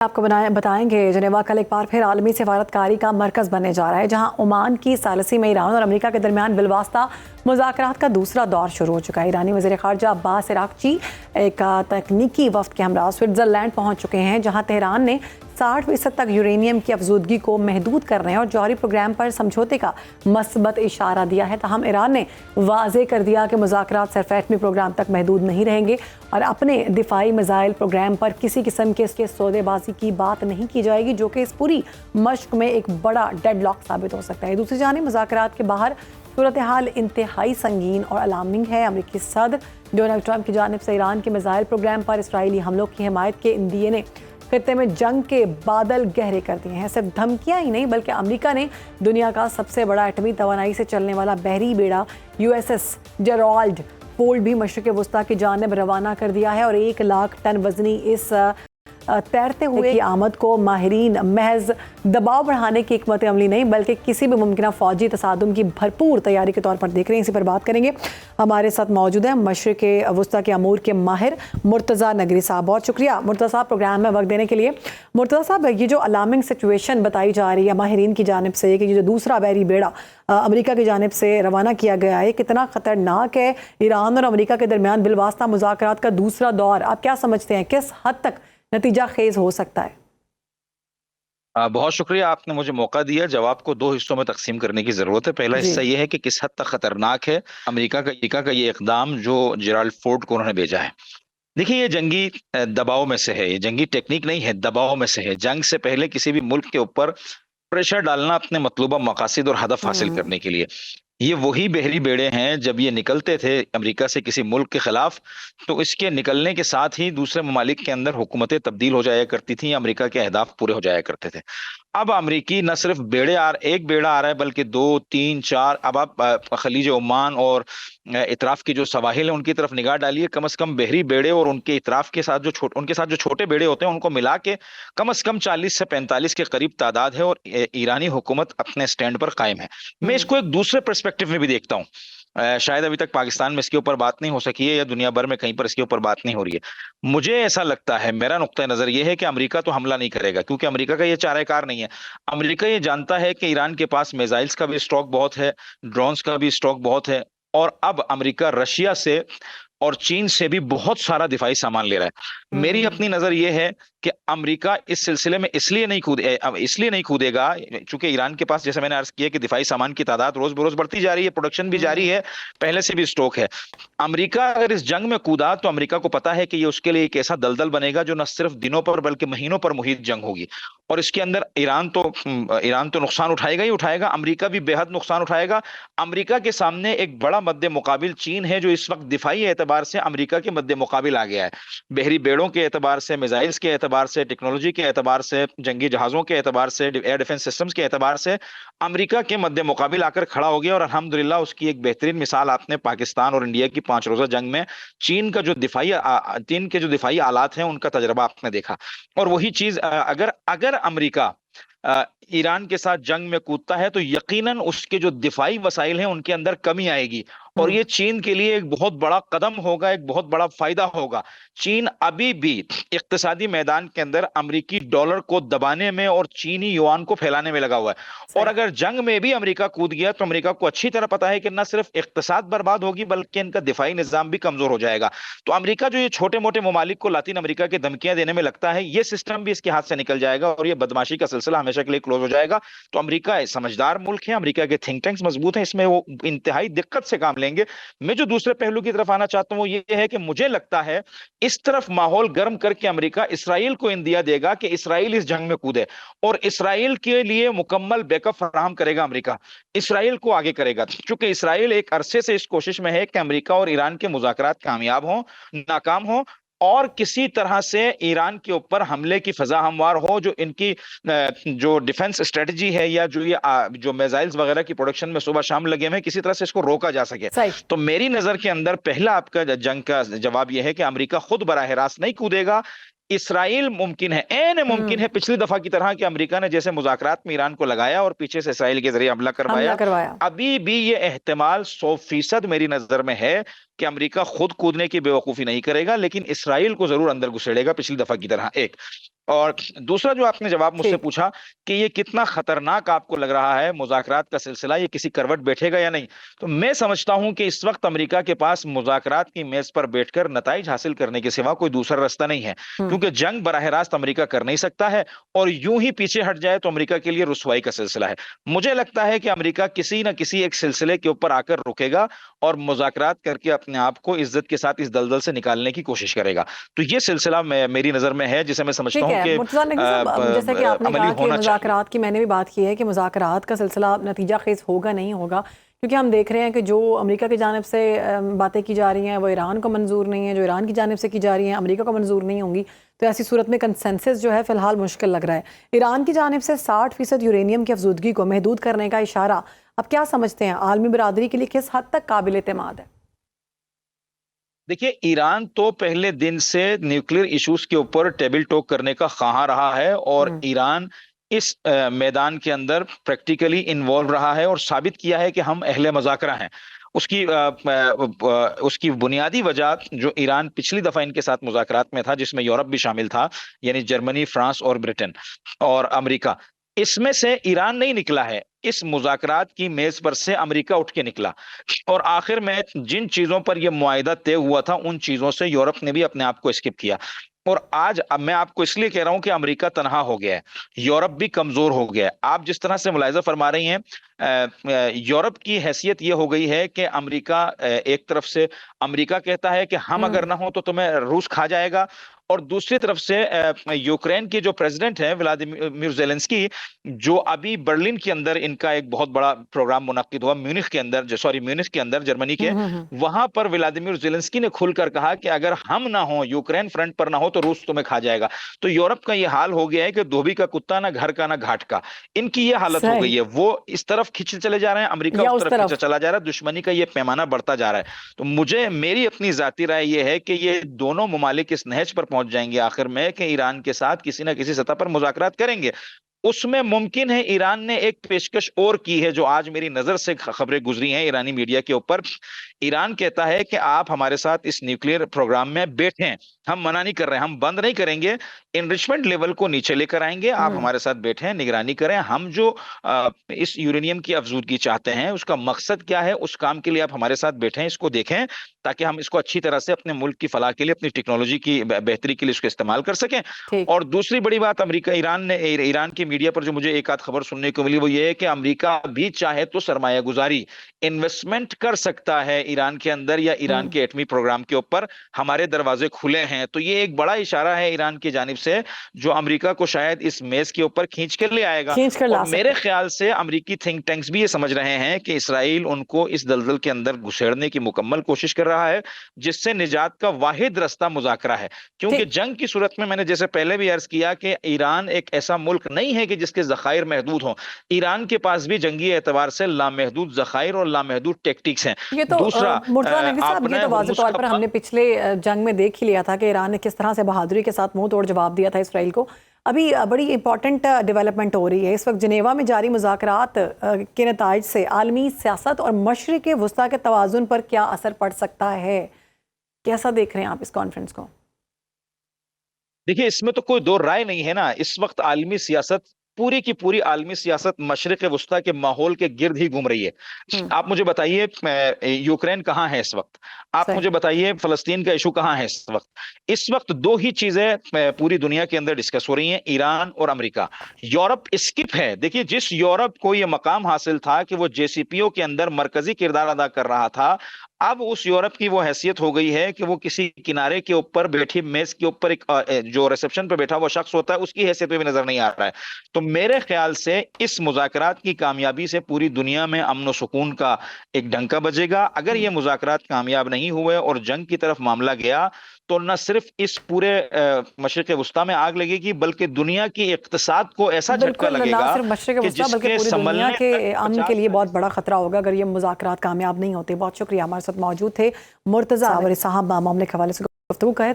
आपको बताएंगे जनेवा कल एक बार फिर आलमी सिफारतकारी का मरकज बनने जा रहा है, जहां ओमान की सालसी में ईरान और अमेरिका के दरमियान बिलवास्ता मुज़ाकरात का दूसरा दौर शुरू हो चुका है। ईरानी वज़ीर ख़ारजा अब्बास इराक़ची एक तकनीकी वफ़द के हमरा स्विट्ज़रलैंड पहुंच चुके हैं, जहां तेहरान ने 60% तक यूरेनियम की अफजूदगी को महदूद करने और जौहरी प्रोग्राम पर समझौते का मस्बत इशारा दिया है। तहम ईरान ने वाज़े कर दिया कि मुज़ाकरात सिर्फ एटमी प्रोग्राम तक महदूद नहीं रहेंगे और अपने दिफाई मिसाइल प्रोग्राम पर किसी किस्म के सौदेबाजी की बात नहीं की जाएगी, जो कि इस पूरी मश्क में एक बड़ा डेडलॉक साबित हो सकता है। दूसरी जानिब मुज़ाकरात के बाहर सूरत हाल इंतहाई संगीन और अलार्मिंग है। अमेरिकी सदर डोनाल्ड ट्रंप की जानिब से ईरान के मिसाइल प्रोग्राम पर इसराइली हमलों की हिमायत के इंदिए ने खित्ते में जंग के बादल गहरे कर दिए हैं। सिर्फ धमकियां ही नहीं, बल्कि अमेरिका ने दुनिया का सबसे बड़ा एटमी तवानाई से चलने वाला बहरी बेड़ा USS जेराल्ड फोर्ड भी मशरिक़ वुस्ता की जानिब रवाना कर दिया है और 1 लाख टन वजनी इस तैरते हुए की आमद को माहिरीन महज दबाव बढ़ाने की हिकमत अमली नहीं, बल्कि किसी भी मुमकिन फौजी तसादुम की भरपूर तैयारी के तौर पर देख रहे हैं। इसी पर बात करेंगे। हमारे साथ मौजूद हैं मशरिक़ वुस्ता के अमूर के माहिर मुर्तज़ा नगरी साहब। बहुत शुक्रिया मुर्तज़ा साहब प्रोग्राम में वक्त देने के लिए। मुर्तज़ा साहब, ये जो अलार्मिंग सिचुएशन बताई जा रही है माहिरीन की जानिब से कि जो दूसरा बहरी बेड़ा अमेरिका की जानिब से रवाना किया गया है, कितना ख़तरनाक है ईरान और अमेरिका के दरमियान बिलवास्ता मुज़ाकरात का दूसरा दौर, आप क्या समझते हैं किस हद तक नतीजा खेज हो सकता है? बहुत शुक्रिया, आपने मुझे मौका दिया। जवाब को 2 हिस्सों में तकसीम करने की जरूरत है। पहला हिस्सा ये है कि किस हद तक खतरनाक है अमेरिका का ये इकदाम जो जेराल्ड फोर्ड को उन्होंने भेजा है। देखिए, ये जंगी दबाव में से है, ये जंगी टेक्निक नहीं है, दबाव में से है। जंग से पहले किसी भी मुल्क के ऊपर प्रेशर डालना अपने मतलूबा मकासद और हदफ हासिल करने के लिए। ये वही बहरी बेड़े हैं, जब ये निकलते थे अमेरिका से किसी मुल्क के खिलाफ, तो इसके निकलने के साथ ही दूसरे ममालिक के अंदर हुकूमतें तब्दील हो जाया करती थी, अमेरिका के अहदाफ पूरे हो जाया करते थे। अब अमेरिकी न सिर्फ एक बेड़ा आ रहा है, बल्कि 2, 3, 4। अब आप खलीज ओमान और इतराफ की जो सवाहिल है उनकी तरफ निगाह डालिए। कम से कम बहरी बेड़े और उनके इतराफ के साथ उनके साथ जो छोटे बेड़े होते हैं उनको मिला के कम से कम 40 से 45 के करीब तादाद है, और ईरानी हुकूमत अपने स्टैंड पर कायम है। मैं इसको एक दूसरे पर्सपेक्टिव में भी देखता हूँ। शायद अभी तक पाकिस्तान में इसके ऊपर बात नहीं हो सकी है, या दुनिया भर में कहीं पर इसके ऊपर बात नहीं हो रही है। मुझे ऐसा लगता है, मेरा नुक्ता नजर यह है कि अमेरिका तो हमला नहीं करेगा, क्योंकि अमेरिका का ये चारेकार नहीं है। अमेरिका ये जानता है कि ईरान के पास मिसाइल्स का भी स्टॉक बहुत है, ड्रोन्स का भी स्टॉक बहुत है, और अब अमेरिका रशिया से और चीन से भी बहुत सारा दिफाई सामान ले रहा है। मेरी अपनी नजर यह है कि अमेरिका इस सिलसिले में इसलिए नहीं कूदेगा चूंकि ईरान के पास, जैसे मैंने अर्ज किया, कि दिफाई सामान की तादाद रोज बरोज बढ़ती जा रही है, प्रोडक्शन भी जारी है, पहले से भी स्टॉक है। अमेरिका अगर इस जंग में कूदा तो अमेरिका को पता है कि ये उसके लिए एक ऐसा दलदल बनेगा जो न सिर्फ दिनों पर बल्कि महीनों पर मुहित जंग होगी, और इसके अंदर ईरान तो नुकसान उठाएगा ही उठाएगा, अमेरिका भी बेहद नुकसान उठाएगा। अमेरिका के सामने एक बड़ा मद्दे मुकाबिल चीन है, जो इस वक्त दिफाई एतबार से अमेरिका के मद्दे मुकाबिल आ गया है। बहरी बेड़ों के एतबार से, मिसाइल्स के एतबार से, टेक्नोलॉजी के एतबार से, जंगी जहाजों के एतबार से, एयर डिफेंस सिस्टम्स के एतबार से अमेरिका के मद्दे मुकाबिल आकर खड़ा हो गया। और अल्हम्दुलिल्लाह उसकी एक बेहतरीन मिसाल आपने पाकिस्तान और इंडिया की 5 रोजा जंग में चीन के जो दिफाई आलात हैं उनका तजर्बा आपने देखा। और वही चीज अगर अमेरिका ईरान के साथ जंग में कूदता है तो यकीनन उसके जो दिफाई वसाइल हैं उनके अंदर कमी आएगी, और ये चीन के लिए एक बहुत बड़ा कदम होगा, एक बहुत बड़ा फायदा होगा। चीन अभी भी इक्तिसादी मैदान के अंदर अमेरिकी डॉलर को दबाने में और चीनी युआन को फैलाने में लगा हुआ है, और अगर जंग में भी अमेरिका कूद गया तो अमेरिका को अच्छी तरह पता है कि न सिर्फ इक्तिसाद बर्बाद होगी, बल्कि इनका दिफाई निजाम भी कमजोर हो जाएगा। तो अमेरिका जो ये छोटे मोटे ममालिक को लातीन अमेरिका के धमकियां देने में लगता है, ये सिस्टम भी इसके हाथ से निकल जाएगा और ये बदमाशी का सिलसिला हमेशा के लिए क्लोज हो जाएगा। तो अमेरिका समझदार मुल्क है, अमेरिका के थिंक टैंक्स मजबूत हैं, इसमें वो इंतहाई दिक्कत से काम लेंगे। मैं जो दूसरे पहलू की तरफ आना चाहता हूं वो ये है कि मुझे लगता है इस तरफ माहौल गर्म करके अमेरिका इसराइल को इंदिया देगा कि इसराइल इस जंग में कूदे, और इसराइल के लिए मुकम्मल बैकअप फराहम करेगा अमेरिका, इसराइल को आगे करेगा। क्योंकि इसराइल एक अरसे से इस कोशिश में है कि अमेरिका और ईरान के मुज़ाकरात कामयाब हों, नाकाम हों, और किसी तरह से ईरान के ऊपर हमले की फजा हमवार हो, जो इनकी जो डिफेंस स्ट्रेटजी है, या जो मिसाइल्स वगैरह की प्रोडक्शन में सुबह शाम लगे हुए हैं, किसी तरह से इसको रोका जा सके। तो मेरी नजर के अंदर पहला आपका जंग का जवाब यह है कि अमेरिका खुद बराह रास्त नहीं कूदेगा, इसराइल मुमकिन है, मुमकिन है पिछली दफा की तरह कि अमेरिका ने जैसे मुज़ाकरात में ईरान को लगाया और पीछे से इसराइल के जरिए हमला करवाया। अभी भी ये एहतिमाल 100% मेरी नजर में है कि अमेरिका खुद कूदने की बेवकूफी नहीं करेगा, लेकिन इसराइल को जरूर अंदर घुसेड़ेगा पिछली दफा की तरह। एक और दूसरा जो आपने जवाब मुझसे ठीक। पूछा कि ये कितना खतरनाक आपको लग रहा है मुज़ाकरात का सिलसिला, ये किसी करवट बैठेगा या नहीं, तो मैं समझता हूं कि इस वक्त अमेरिका के पास मुज़ाकरात की मेज पर बैठकर नताइज हासिल करने के सिवा कोई दूसरा रास्ता नहीं है, हम्म। क्योंकि जंग बराह रास्त अमेरिका कर नहीं सकता है, और यूं ही पीछे हट जाए तो अमेरिका के लिए रुसवाई का सिलसिला है। मुझे लगता है कि अमेरिका किसी न किसी एक सिलसिले के ऊपर आकर रुकेगा और मुज़ाकरात करके अपने आप को इज्जत के साथ इस दलदल से निकालने की कोशिश करेगा। तो ये सिलसिला मेरी नज़र में है जिसे मैं समझता ठीक हूं है कि मुर्तज़ा नकवी साहब, जैसा कि आपने अमली कहा कि होना चाहिए। मुज़ाकरात की मैंने भी बात की है कि मुज़ाकरात का सिलसिला नतीजा खेज होगा नहीं होगा, क्योंकि हम देख रहे हैं कि जो अमेरिका की जानिब से बातें की जा रही हैं वो ईरान को मंजूर नहीं है, जो ईरान की जानिब से की जा रही हैं अमेरिका को मंजूर नहीं होंगी। तो ऐसी सूरत में कंसेंसस जो है फिलहाल मुश्किल लग रहा है। ईरान की जानिब से 60% यूरेनियम की अफजूदगी को महदूद करने का इशारा, अब क्या समझते हैं आलमी बरादरी के लिए किस हद तक काबिल एतमाद है? देखिए, ईरान तो पहले दिन से न्यूक्लियर इश्यूज के ऊपर टेबल टॉक करने का ख्वाहां रहा है, और हम्म। ईरान इस मैदान के अंदर प्रैक्टिकली इन्वॉल्व रहा है और साबित किया है कि हम अहले मज़ाकरा हैं। उसकी बुनियादी वजह, जो ईरान पिछली दफा इनके साथ मुज़ाकरात में था, जिसमें यूरोप भी शामिल था, यानी जर्मनी, फ्रांस और ब्रिटेन और अमेरिका, इसमें से ईरान नहीं निकला है। इस मुज़ाकरात की मेज पर से अमेरिका उठ के निकला, और आखिर में जिन चीजों पर यह मुआहिदा तय हुआ था उन चीजों से यूरोप ने भी अपने आप को स्किप किया। और आज अब मैं आपको इसलिए कह रहा हूं कि अमेरिका तनहा हो गया है, यूरोप भी कमजोर हो गया है। आप जिस तरह से मुलाहिजा फरमा रही हैं, यूरोप की हैसियत यह हो गई है कि अमेरिका, एक तरफ से अमेरिका कहता है कि हम अगर ना हो तो तुम्हें रूस खा जाएगा, और दूसरी तरफ से यूक्रेन के जो प्रेसिडेंट हैं व्लादिमीर जेलेंस्की, जो अभी बर्लिन के अंदर इनका एक बहुत बड़ा प्रोग्राम मुनक्किद हुआ, म्यूनिख के अंदर, जर्मनी के, वहां पर व्लादिमीर जेलेंस्की ने खुलकर कहा कि अगर हम ना हो, यूक्रेन फ्रंट पर ना हो, तो रूस तुम्हें खा जाएगा। तो यूरोप का यह हाल हो गया है कि धोबी का कुत्ता, ना घर का ना घाट का, इनकी ये हालत हो गई है। वो इस तरफ खींचे चले जा रहे हैं, अमेरिका या उस उस तरफ खींचा तरफ? चला जा रहा है, दुश्मनी का ये पैमाना बढ़ता जा रहा है। तो मेरी अपनी जाती राय ये है कि ये दोनों ममालिक इस नहज पर पहुंच जाएंगे आखिर में कि ईरान के साथ किसी ना किसी सतह पर मुज़ाकरात करेंगे। उसमें मुमकिन है ईरान ने एक पेशकश और की है, जो आज मेरी नजर से खबरें गुजरी हैं ईरानी मीडिया के ऊपर। ईरान कहता है कि आप हमारे साथ इस न्यूक्लियर प्रोग्राम में बैठें, हम मना नहीं कर रहे हैं, हम बंद नहीं करेंगे, इनरिचमेंट लेवल को नीचे लेकर आएंगे, आप हमारे साथ बैठें, निगरानी करें। हम जो इस यूरेनियम की अफजूदगी चाहते हैं, उसका मकसद क्या है, उस काम के लिए आप हमारे साथ बैठें, इसको देखें, ताकि हम इसको अच्छी तरह से अपने मुल्क की फलाह के लिए, अपनी टेक्नोलॉजी की बेहतरी के लिए इसको इस्तेमाल कर सकें। ठीक। और दूसरी बड़ी बात, ईरान की मीडिया पर जो मुझे एक आध खबर सुनने को मिली, वो ये है कि अमेरिका भी चाहे तो सरमाया गुजारी, इन्वेस्टमेंट कर सकता है ईरान के अंदर या ईरान के एटमी प्रोग्राम के ऊपर। हमारे दरवाजे खुले हैं। तो ये एक बड़ा इशारा है ईरान की जानिब से, जो अमेरिका को शायद इस मेज के ऊपर खींच कर ले आएगा। खींच कर ला और मेरे ख्याल से अमेरिकी थिंक टैंक्स भी ये समझ रहे हैं कि इसराइल उनको इस दलदल के अंदर घुसेड़ने की मुकम्मल कोशिश कर रहा है, जिससे निजात का वाहिद रास्ता मुज़ाकरा है। क्योंकि जंग की सूरत में, मैंने जैसे पहले भी अर्ज किया, कि ईरान एक ऐसा मुल्क नहीं है कि जिसके ज़खायर महदूद हों। ईरान के पास भी जंगी एतबार से लामहदूद ज़खायर और लामहदूद टेक्टिक्स हैं। ये तो दूसरा, मुर्तज़ा नकवी साहब, ये तो वाज़ेह तौर पर हमने पिछले जंग में देख ही लिया था कि ईरान ने किस तरह से बहादुरी के साथ मुंह तोड़ जवाब दिया था इसराइल को। अभी बड़ी इंपॉर्टेंट डेवलपमेंट हो रही है इस वक्त जिनेवा में जारी मुज़ाकरात के नताइज से आलमी सियासत और मशरिक़ वुस्ता के तवाज़ुन पर क्या असर पड़ सकता है? कैसा देख रहे हैं आप इस कॉन्फ्रेंस को? देखिए, इसमें तो कोई दो राय नहीं है ना। इस वक्त आलमी सियासत, पूरी की पूरी आलमी सियासत मशरिक़ वुस्ता के माहौल के गिर्द ही घूम रही है। आप मुझे बताइए, यूक्रेन कहाँ है इस वक्त? आप मुझे बताइए, फलस्तीन का इशू कहाँ है इस वक्त? इस वक्त दो ही चीजें पूरी दुनिया के अंदर डिस्कस हो रही हैं, ईरान और अमेरिका। यूरोप स्किप है। देखिए, जिस यूरोप को यह मकाम हासिल था कि वो जेसीपीओ के अंदर मरकजी किरदार अदा कर रहा था, अब उस यूरोप की वो हैसियत हो गई है कि वो किसी किनारे के ऊपर बैठी मेज के ऊपर एक जो रिसेप्शन पे बैठा हुआ शख्स होता है, उसकी हैसियत में भी नजर नहीं आ रहा है। तो मेरे ख्याल से इस मुज़ाकरात की कामयाबी से पूरी दुनिया में अमन व सुकून का एक डंका बजेगा। अगर ये मुज़ाकरात कामयाब नहीं हुए और जंग की तरफ मामला गया, तो न सिर्फ इस पूरे मशरिक़ वुस्ता में आग लगेगी, बल्कि दुनिया की इक़्तिसाद को ऐसा झटका लगेगा ना सिर्फ मशरिक़ वुस्ता बल्कि पूरी दुनिया के अमन के लिए बहुत बड़ा खतरा होगा अगर ये मुज़ाकरात कामयाब नहीं होते। बहुत शुक्रिया, हमारे साथ मौजूद थे मुर्तज़ा साहब, मामले के हवाले से गुफ्तगू करें।